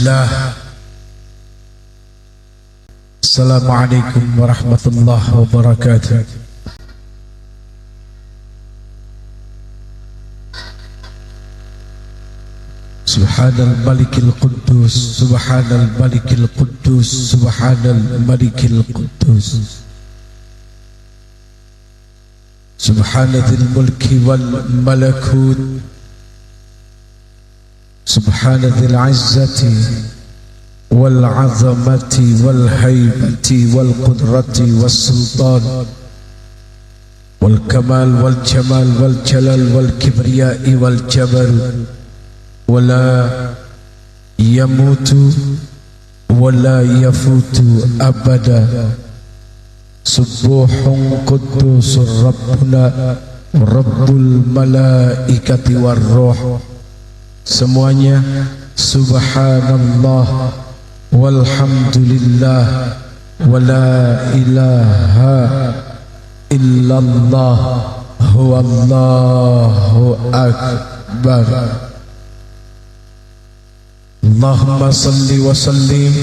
Bismillah. Assalamualaikum warahmatullahi wabarakatuh. Subhanal Malikil Quddus, Subhanal Malikil Quddus, Subhanal Malikil Quddus, Subhanadzil Mulki wal Malakut, Subhanadzil Izzati wal Azamati wal Haibati wal Qudrati wal Sultan wal Kamal wal Jamal wal Jalal wal Kibriyai wal Jabal, wala yamutu wala yafutu abada. Subuhun quddusur Rabbuna Rabbul malaikati warruh. Semuanya subhanallah walhamdulillah wala ilaha illallah huwallahu akbar. Allahumma salli wa sallim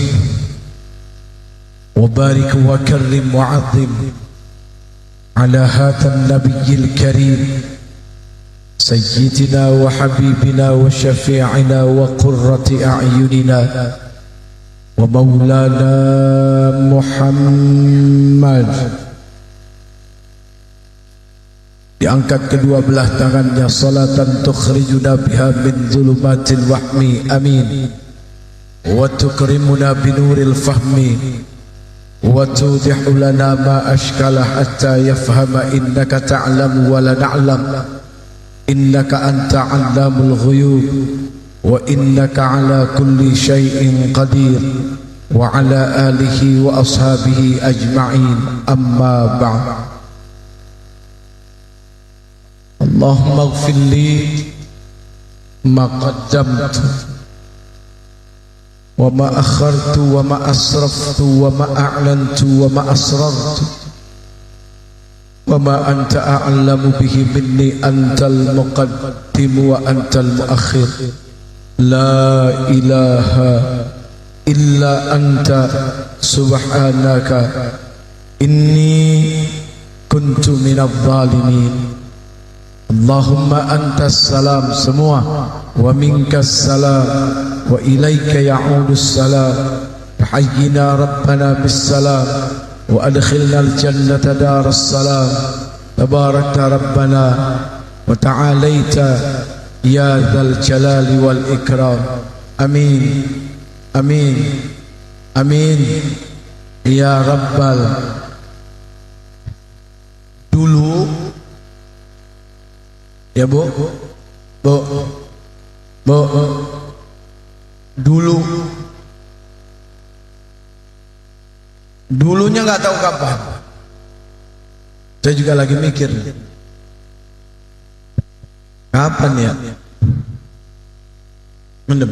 wa barik wa karrim wa azim ala hatan nabiyyil karim sayyidina wa habibina wa syafi'ina wa qurrati a'yunina wa maulana Muhammad. Diangkat kedua belah tangannya, salatan tukhrijuna biha min zulumatil wahmi, amin, wa tukrimuna binuril fahmi, wa tudihu lana ma ashkala hatta yafhama innaka ta'lamu wa la na'lam, innaka anta 'allamul ghuyub, wa innaka ala kulli syai'in qadir, wa ala alihi wa ashabihi ajma'in, amma ba'd. Allahumma ighfir li ma qaddamtu wa ma akhartu wa ma asraftu wa ma a'lantu wa ma asrartu wa ma anta a'lamu bihi minni, antal muqaddim wa antal muakhir, la ilaha illa anta subhanaka inni kuntu minadh dhalimin. Allahumma antas salam semua, wa minkas salam, wa ilaika ya'udus salam. Hayyina rabbana bis salam, wa adkhilna al jannata daras salam. Tabarakta rabbana wa ta'alaita ya dzal jalali wal ikram. Amin, amin, amin ya rabbal. Dulu ya bu, dulunya nggak tahu kapan. Saya juga lagi mikir kapan ya. Mendem,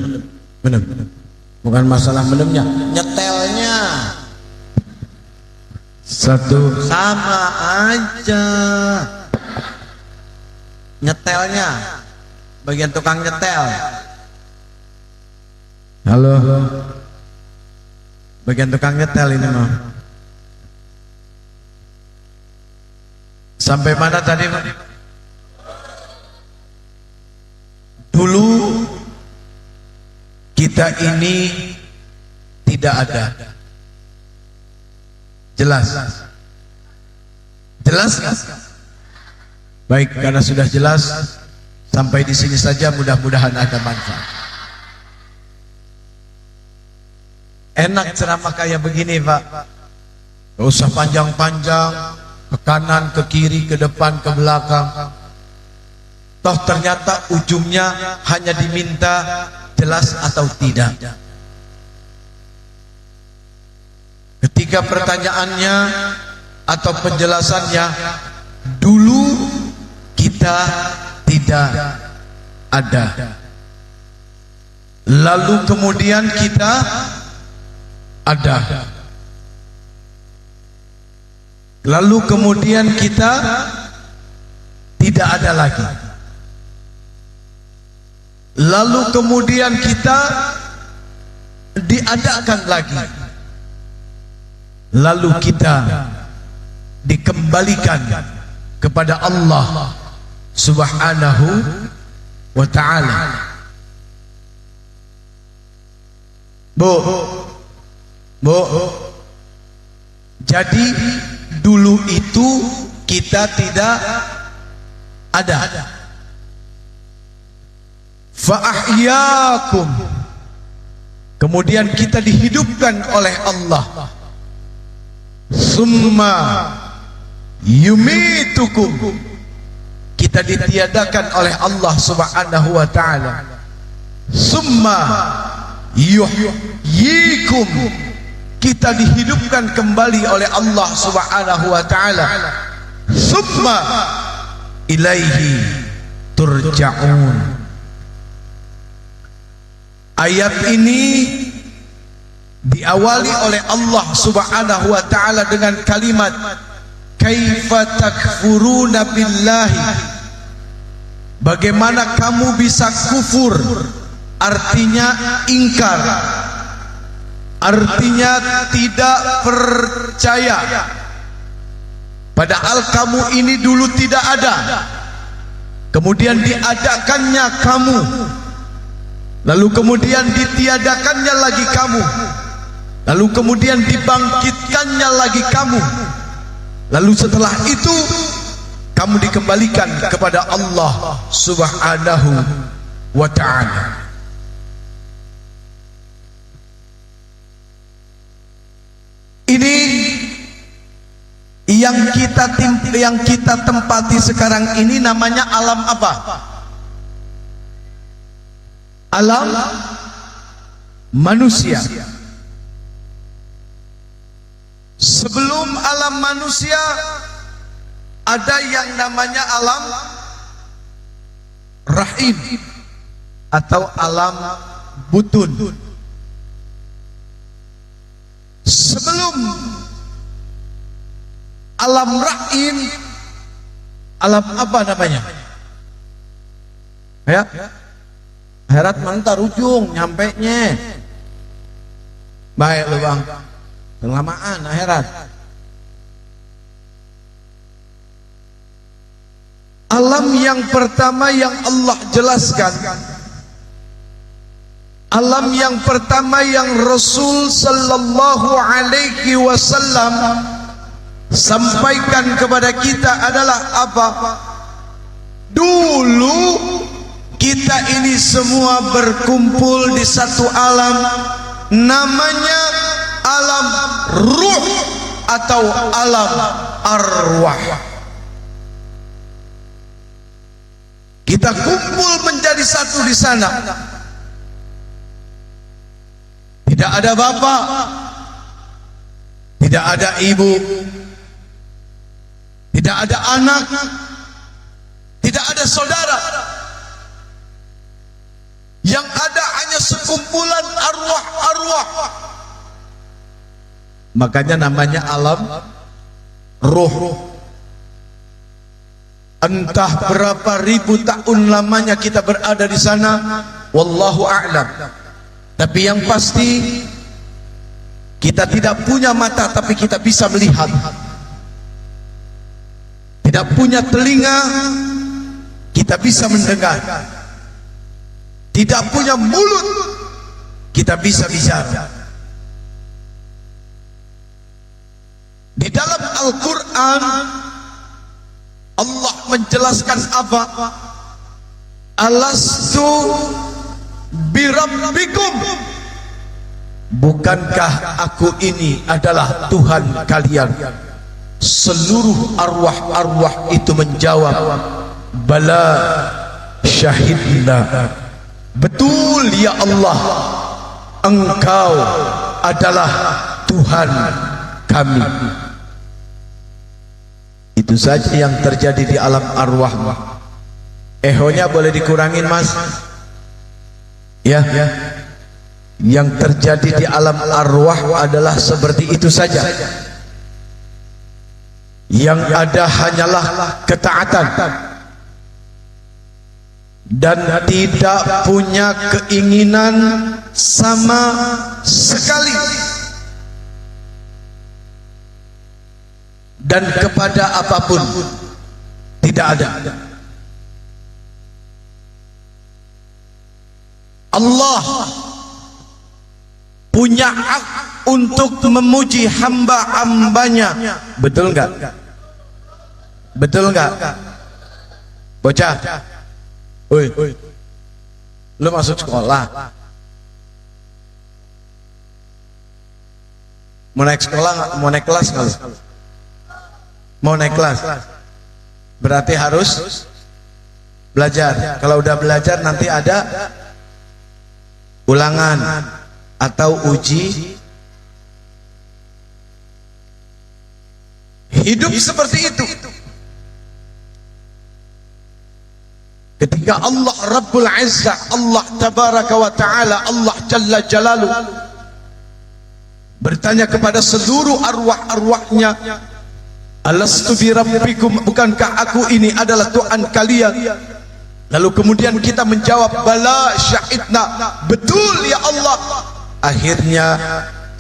bukan masalah mendemnya, nyetelnya satu sama aja. Nyetelnya, bagian tukang nyetel. Halo, bagian tukang nyetel ini mah. Sampai mana tadi? Dulu kita ini tidak ada. Jelas? Jelas kan? Baik, karena sudah jelas, sampai di sini saja, mudah-mudahan ada manfaat. Enak ceramah kayak begini, Pak. Gak usah panjang-panjang, ke kanan, ke kiri, ke depan, ke belakang. Toh ternyata ujungnya hanya diminta jelas atau tidak. Ketika pertanyaannya atau penjelasannya, dulu kita tidak ada, lalu kemudian kita ada, lalu kemudian kita tidak ada lagi, lalu kemudian kita diadakan lagi, lalu kita dikembalikan kepada Allah Subhanahu wa ta'ala. Bu, jadi dulu itu kita tidak ada. Fa'ahyakum, kemudian kita dihidupkan oleh Allah. Summa yumitukum, kita ditiadakan oleh Allah Subhanahu wa ta'ala. Summa yuhyikum, kita dihidupkan kembali oleh Allah Subhanahu wa ta'ala. Summa ilaihi turja'un. Ayat ini diawali oleh Allah Subhanahu wa ta'ala dengan kalimat kaifa takfuruna billahi, bagaimana kamu bisa kufur, artinya ingkar, artinya tidak percaya, padahal kamu ini dulu tidak ada, kemudian diadakannya kamu, lalu kemudian ditiadakannya lagi kamu, lalu kemudian dibangkitkannya lagi kamu, lalu setelah itu kamu dikembalikan kepada Allah Subhanahu wa ta'ala. Ini yang kita tempati sekarang ini namanya alam apa? Alam manusia. Sebelum alam manusia ada yang namanya alam rahim atau alam butun. Sebelum alam rahim, alam apa namanya? Ya, akhirat mantar ujung nyampe nya. Baik lu bang, kelamaan akhirat. Alam yang pertama yang Allah jelaskan, alam yang pertama yang Rasul sallallahu alaihi wasallam sampaikan kepada kita adalah apa? Dulu kita ini semua berkumpul di satu alam, namanya alam ruh atau alam arwah. Kita kumpul menjadi satu di sana. Tidak ada bapak, tidak ada ibu, tidak ada anak, tidak ada saudara. Yang ada hanya sekumpulan arwah-arwah. Makanya namanya alam ruh. Entah berapa ribu tahun lamanya kita berada di sana, wallahu a'lam. Tapi yang pasti kita tidak punya mata tapi kita bisa melihat. Tidak punya telinga kita bisa mendengar. Tidak punya mulut kita bisa bicara. Di dalam Al-Quran Allah menjelaskan apa? Alastu birabbikum, bukankah aku ini adalah Tuhan kalian? Seluruh arwah-arwah itu menjawab, bala syahidna, betul ya Allah, engkau adalah Tuhan kami. Itu saja yang terjadi di alam arwah. Ehonya boleh dikurangin mas? Ya, yang terjadi di alam arwah adalah seperti itu saja. Yang ada hanyalah ketaatan. dan tidak punya keinginan sama sekali, dan kepada apapun tidak ada. Allah punya hak untuk memuji hamba-hambanya. Betul enggak? Betul enggak? Bocah, woi, lu masuk sekolah, mau naik sekolah nggak? Mau naik kelas nggak? Mau naik kelas, berarti harus belajar. Kalau udah belajar nanti ada ulangan atau uji. Hidup seperti itu. Ketika Allah Rabbul Izzah, Allah Tabaraka wa Ta'ala, Allah Jalla Jalaluh bertanya kepada seluruh arwah-arwahnya, alastu bi rabbikum, bukankah aku ini adalah Tuhan kalian? Lalu kemudian kita menjawab, bala syahidna, betul ya Allah. Akhirnya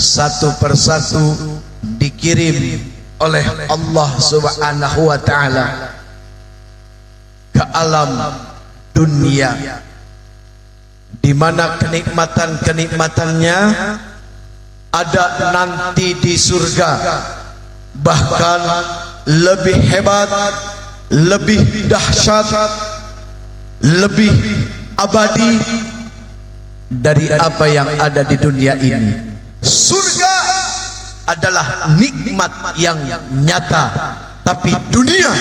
satu persatu dikirim oleh Allah Subhanahu wa Ta'ala ke alam dunia, di mana kenikmatan-kenikmatannya ada nanti di surga, bahkan lebih hebat, lebih dahsyat, lebih abadi dari apa yang ada di dunia ini. Surga adalah nikmat yang nyata, tapi dunia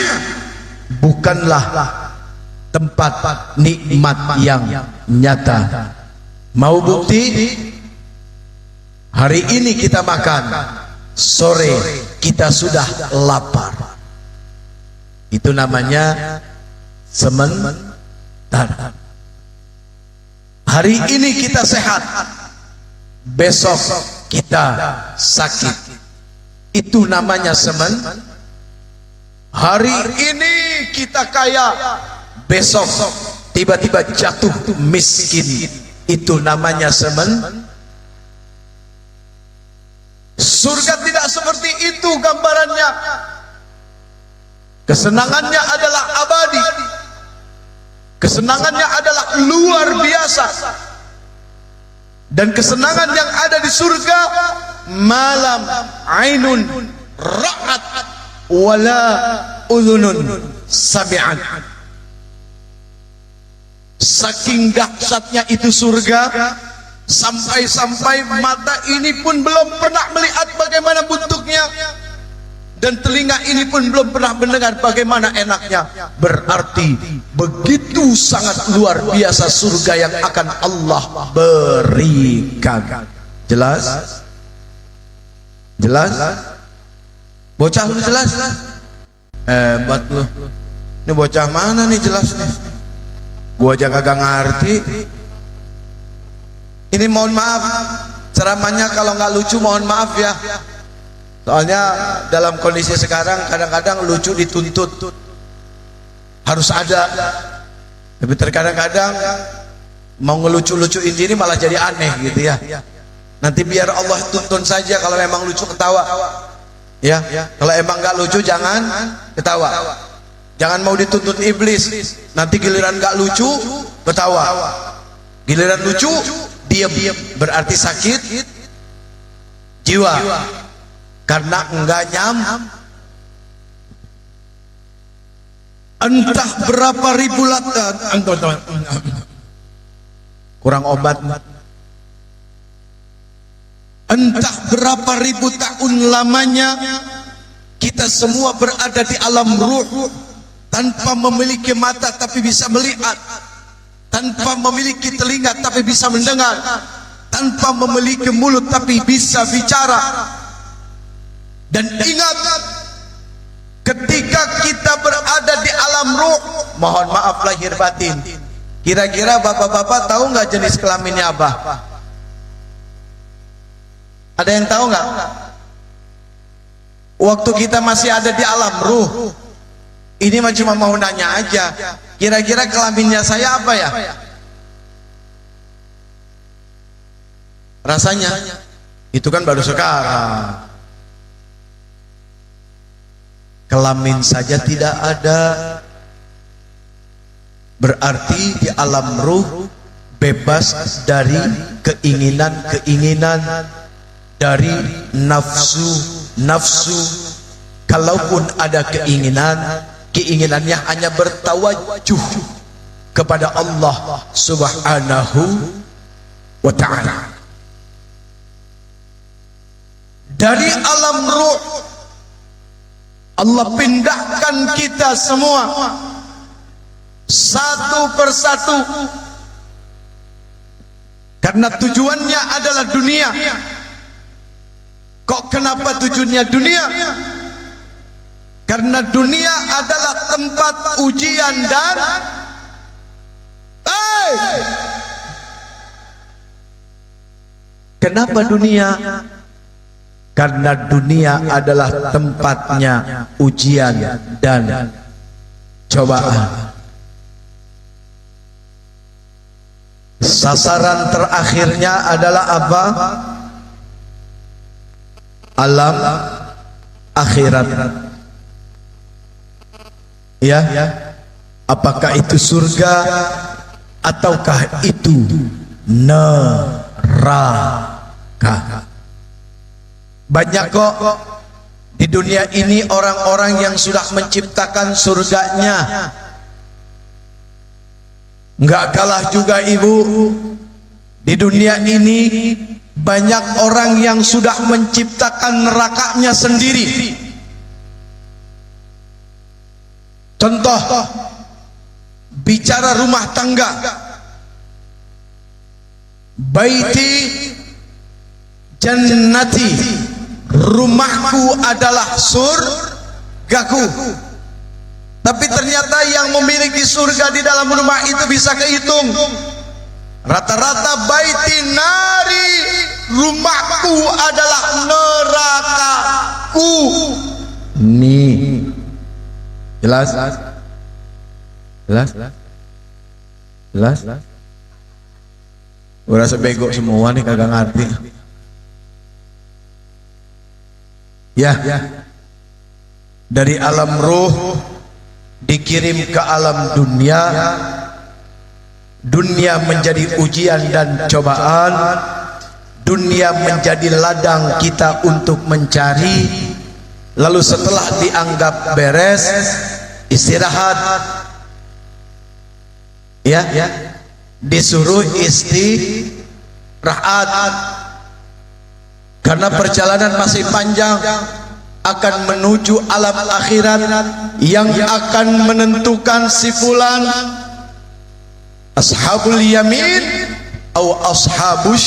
bukanlah tempat nikmat yang nyata. Mau bukti? Hari ini kita makan, sore kita sudah lapar. Itu namanya sementara. Hari ini kita sehat, besok kita sakit. Itu namanya sementara. Hari ini kita kaya, besok tiba-tiba jatuh miskin. Itu namanya sementara. Surga tidak seperti itu gambarannya. Kesenangannya adalah abadi, kesenangannya adalah luar biasa. Dan kesenangan yang ada di surga, malam ainun ra'at wala udhunun sami'at. Saking dahsyatnya itu surga, sampai-sampai mata ini pun belum pernah melihat bagaimana bentuknya, dan telinga ini pun belum pernah mendengar bagaimana enaknya. Berarti begitu sangat luar biasa surga yang akan Allah berikan. Jelas? Jelas? Bocah lu jelas? Hebat lu. Ini bocah mana nih jelas nih? Gua aja kagak ngerti. Ini mohon maaf, ceramahnya kalau nggak lucu mohon maaf ya. Soalnya dalam kondisi sekarang kadang-kadang lucu dituntut, harus ada. Tapi terkadang-kadang mau ngelucu-lucuin diri malah jadi aneh gitu ya. Nanti biar Allah tuntun saja, kalau memang lucu ketawa. Ya, kalau emang nggak lucu jangan ketawa. Jangan mau dituntut iblis. Nanti giliran nggak lucu ketawa, giliran lucu diam, berarti sakit jiwa karena enggak entah berapa ribu kurang obat, entah berapa ribu tahun lamanya kita semua berada di alam ruh, tanpa memiliki mata tapi bisa melihat, tanpa memiliki telinga tapi bisa mendengar, tanpa memiliki mulut tapi bisa bicara. Dan ingat, ketika kita berada di alam ruh, mohon maaf lahir batin, kira-kira bapak-bapak tahu nggak jenis kelaminnya apa? Ada yang tahu nggak? Waktu kita masih ada di alam ruh, ini cuma mau nanya aja, Kira-kira kelaminnya saya apa ya? Rasanya itu kan baru sekarang. Kelamin saja tidak ada, berarti di alam ruh bebas dari keinginan-keinginan, dari nafsu. Kalaupun ada keinginan, keinginannya hanya bertawajuh kepada Allah Subhanahu wa ta'ala. Dari alam ruh Allah pindahkan kita semua satu persatu, karena tujuannya adalah dunia. Kok kenapa tujuannya dunia? Karena dunia adalah tempat ujian dan kenapa dunia? Karena dunia adalah tempatnya ujian dan cobaan. Sasaran terakhirnya adalah apa? Alam akhirat. Ya, apakah itu surga ataukah itu neraka? Banyak kok di dunia ini orang-orang yang sudah menciptakan surganya. Enggak kalah juga ibu, di dunia ini banyak orang yang sudah menciptakan nerakanya sendiri. Contoh, bicara rumah tangga, baiti jannati, rumahku adalah surgaku. Tapi ternyata yang memiliki surga di dalam rumah itu bisa kehitung. Rata-rata baiti nari, rumahku adalah nerakaku. Nih, jelas? Jelas? Udah sebego semua nih, kagak ngerti. Ya, dari alam ruh dikirim ke alam dunia. Dunia menjadi ujian dan cobaan. Dunia menjadi ladang kita untuk mencari. Lalu setelah dianggap beres, istirahat. Ya, disuruh istirahat. Karena perjalanan masih panjang, akan menuju alam akhirat yang akan menentukan si fulan ashabul yamin atau ashabus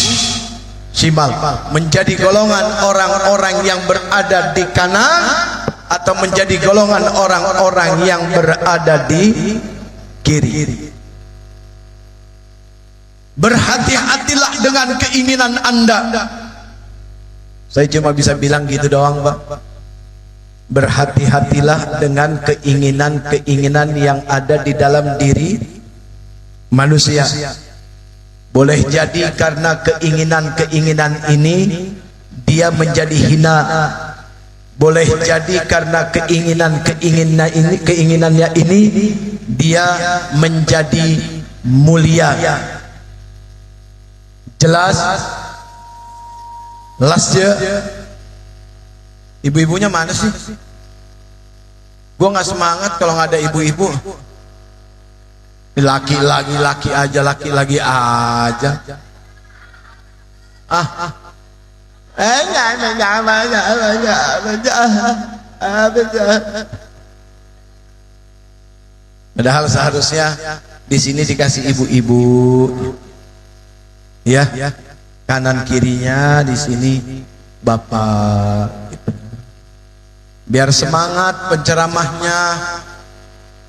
shimal, menjadi golongan orang-orang yang berada di kanan atau menjadi golongan orang-orang yang berada di kiri. Berhati-hatilah dengan keinginan Anda. Saya cuma bisa bilang gitu doang, Pak. Berhati-hatilah dengan keinginan-keinginan yang ada di dalam diri manusia. Boleh jadi karena keinginan-keinginan ini dia menjadi hina. Boleh jadi karena keinginannya ini dia menjadi mulia. Jelas? Lasnya ibu-ibunya mana sih? Gua nggak semangat kalau nggak ada ibu-ibu. Laki-laki aja. Padahal seharusnya di sini dikasih ibu-ibu, ya. Kanan kirinya di sini bapak, gitu. Biar semangat penceramahnya.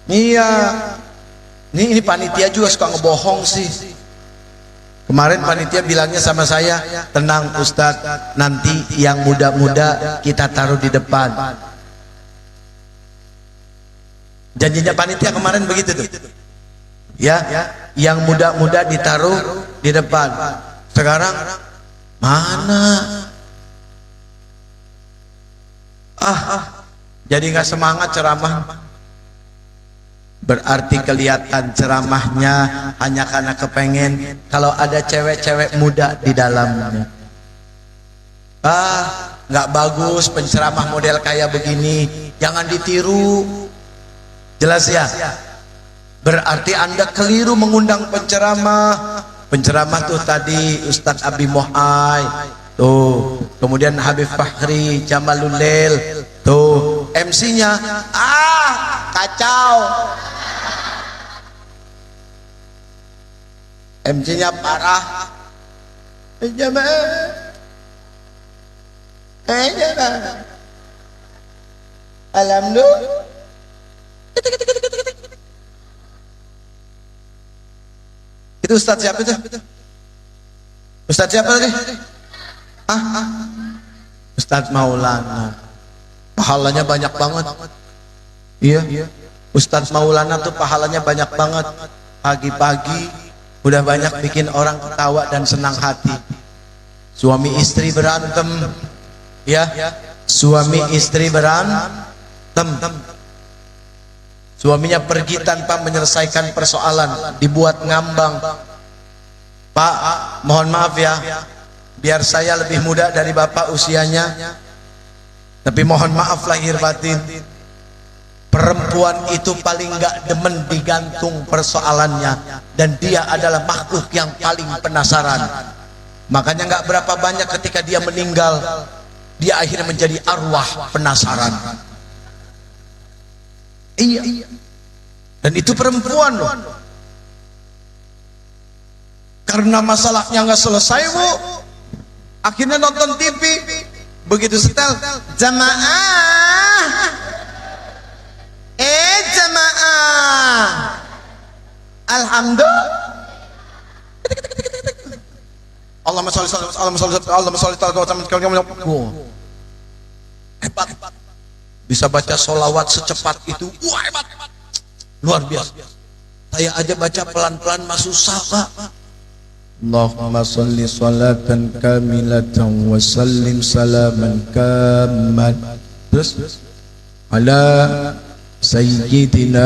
Iya, ini panitia juga suka ngebohong sih. Kemarin panitia bilangnya sama saya, tenang Ustadz, nanti yang muda-muda kita taruh di depan. Janjinya panitia kemarin begitu tuh. Ya, yang muda-muda ditaruh di depan. Sekarang mana? Jadi nggak semangat ceramah. Berarti kelihatan ceramahnya hanya karena kepengen kalau ada cewek-cewek muda di dalamnya. Nggak bagus penceramah model kayak begini, jangan ditiru. Jelas ya? Berarti Anda keliru mengundang penceramah. Penceramah tuh tadi Ustadz Abi Mohai, tuh, kemudian Habib Fahri, Jamalul Lail, tuh, MC-nya kacau. MC-nya parah. Alhamdulillah. Itu Ustadz siapa itu? Ustadz siapa lagi? Ustadz Maulana. Pahalanya banyak banget. Iya. Ustadz Maulana tuh pahalanya banyak banget. Pagi-pagi udah banyak bikin orang ketawa dan senang hati. Suami istri berantem, ya. Suami istri berantem. Suaminya pergi tanpa menyelesaikan persoalan, dibuat ngambang. Pak, mohon maaf ya, biar saya lebih muda dari bapak usianya, tapi mohon maaf lahir batin, perempuan itu paling gak demen digantung persoalannya, dan dia adalah makhluk yang paling penasaran. Makanya gak berapa banyak ketika dia meninggal, dia akhirnya menjadi arwah penasaran. Iya. Dan itu perempuan loh. Karena masalahnya nggak selesai, Bu, akhirnya nonton TV. Begitu setel, jamaah, jamaah, alhamdulillah, Allahumma sholli hebat. Bisa baca sholawat secepat itu, wah hebat, luar biasa. Saya aja baca pelan-pelan masih susah, Pak. Allahumma sholli sholatan kamilatan wa sallim salaman kamman. Terus ala sayyidina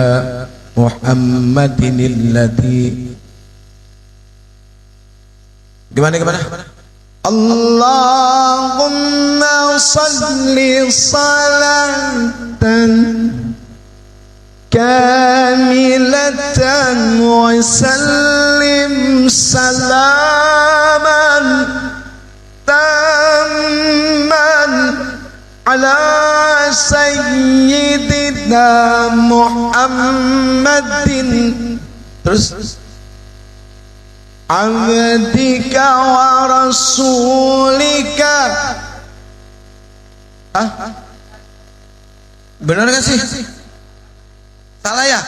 Muhammadin alladhi. Gimana? Allahumma salli salatan kamilatan wa sallim salaman tamman ala sayyidina Muhammadin. Terus abdika wa rasulika. Benar gak sih? Salah ya?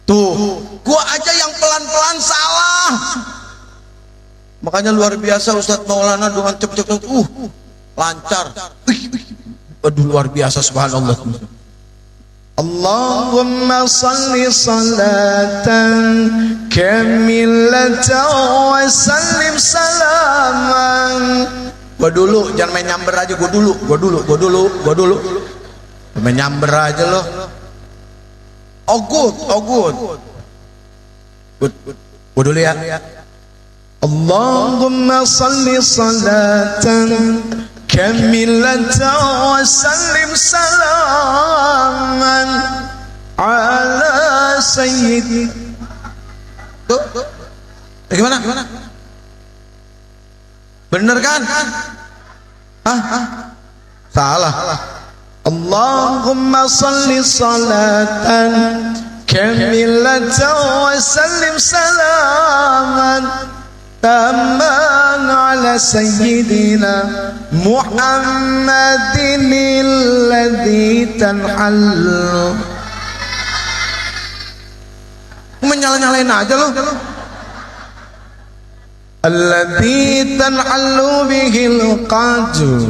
Tuh, gua aja yang pelan-pelan salah. Makanya luar biasa Ustadz Maulana dengan cepet-cepet, lancar. Aduh, luar biasa, subhanallah. Allahumma salli salatan kamilatan wa sallim salaman. Gua dulu, jangan main nyamber aja. Gua dulu. Main nyamber aja lo. Oh good. Gua dulu ya. Allahumma salli salatan kamilatan wa sallim salaman ala sayyid. Tuh. Gimana? Bener kan? Salah. Allahumma salli salatan kamilatan wa sallim salaman tamman ala sayyidina Muhammadin alladhi tanhallu. Menyala-nyalain aja lo. Alladhi tanhallu bihil qadr.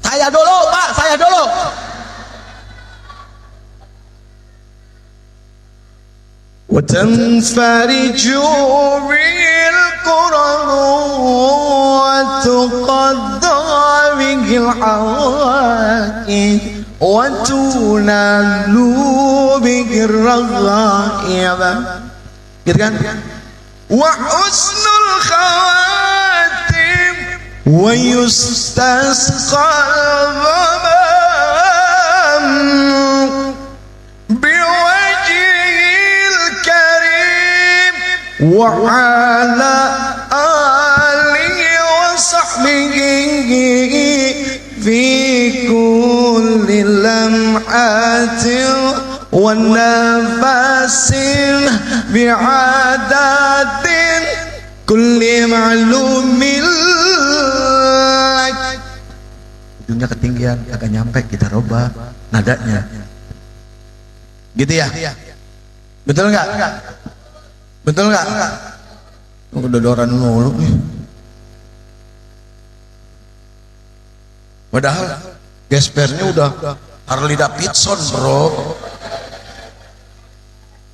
Saya dulu, Pak, saya dulu. وتنفرج به الكرم وتقضى به الحوائج وتنال به الرغائب gitu kan وحسن الخواتم ويستسقى الغمام بوجه الكريم وعلى آله وصحبه في كل لمحة ونفس بعدد كل معلوم لك. Ujungnya ketinggian, agak nyampe, kita robah nadanya. Gitu ya? Betul nggak? Betul nggak? Udah doran mulu nih. Padahal gespernya udah Harley Davidson bro,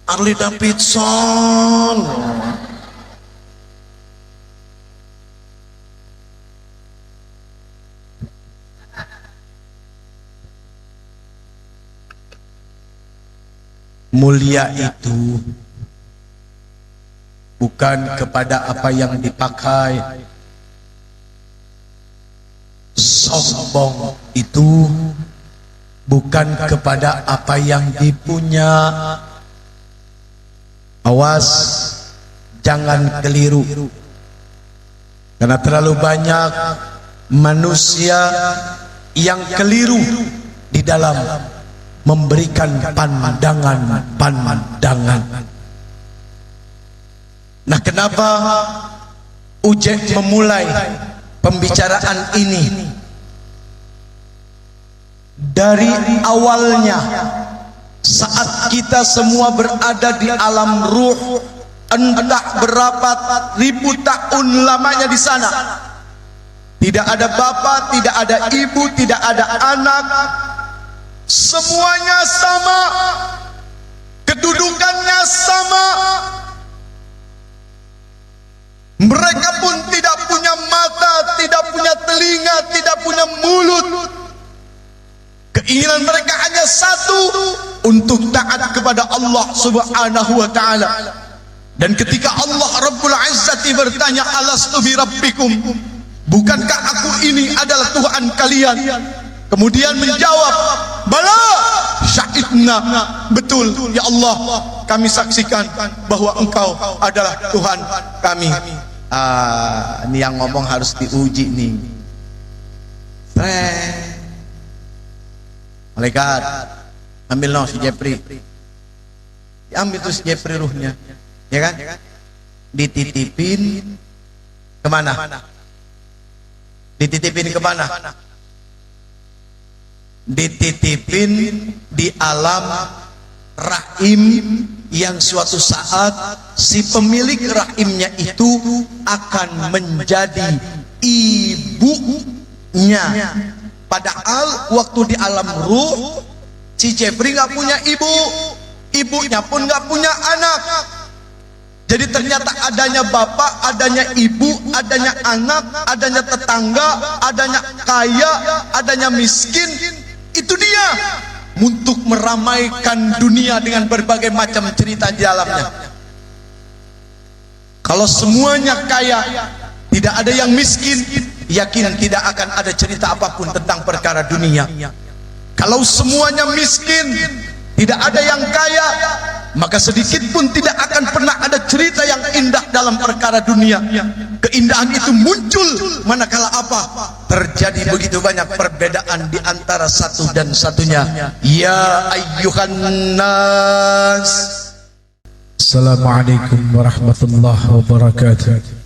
Harley Davidson. Mulia itu bukan kepada apa yang dipakai. Sombong itu bukan kepada apa yang dipunya. Awas, jangan keliru. Karena terlalu banyak manusia yang keliru di dalam memberikan pandangan. Nah, kenapa Ujek memulai pembicaraan ini dari awalnya saat kita semua berada di alam ruh, entah berapa ribu tahun lamanya di sana, tidak ada bapak, tidak ada ibu, tidak ada anak, semuanya sama, kedudukannya sama. Mereka pun tidak punya mata, tidak punya telinga, tidak punya mulut. Keinginan mereka hanya satu, untuk taat kepada Allah Subhanahu wa ta'ala. Dan ketika Allah Rabbul Izzati bertanya, alastu bi rabbikum, bukankah aku ini adalah Tuhan kalian? Kemudian menjawab, bala syahidna, betul ya Allah, kami saksikan bahwa engkau adalah Tuhan kami. Ini yang ngomong harus diuji nih. Malaikat, ambil no si Jepri, diambil tuh si Jepri ruhnya, ya kan? Dititipin kemana? Dititipin kemana? Dititipin di alam rahim, yang suatu saat si pemilik rahimnya itu akan menjadi ibunya. Padahal waktu di alam ruh si Jeffrey nggak punya ibu, ibunya pun nggak punya anak. Jadi ternyata adanya bapak, adanya ibu, adanya anak, adanya tetangga, adanya kaya, adanya miskin, itu dia untuk meramaikan dunia dengan berbagai macam cerita di dalamnya. Kalau semuanya kaya, tidak ada yang miskin, yakin tidak akan ada cerita apapun tentang perkara dunia. Kalau semuanya miskin, tidak ada yang kaya, maka sedikit pun tidak akan pernah ada cerita yang indah dalam perkara dunia. Keindahan itu muncul manakala apa? Terjadi begitu banyak perbedaan di antara satu dan satunya. Ya ayyuhan nas. Assalamualaikum warahmatullahi wabarakatuh.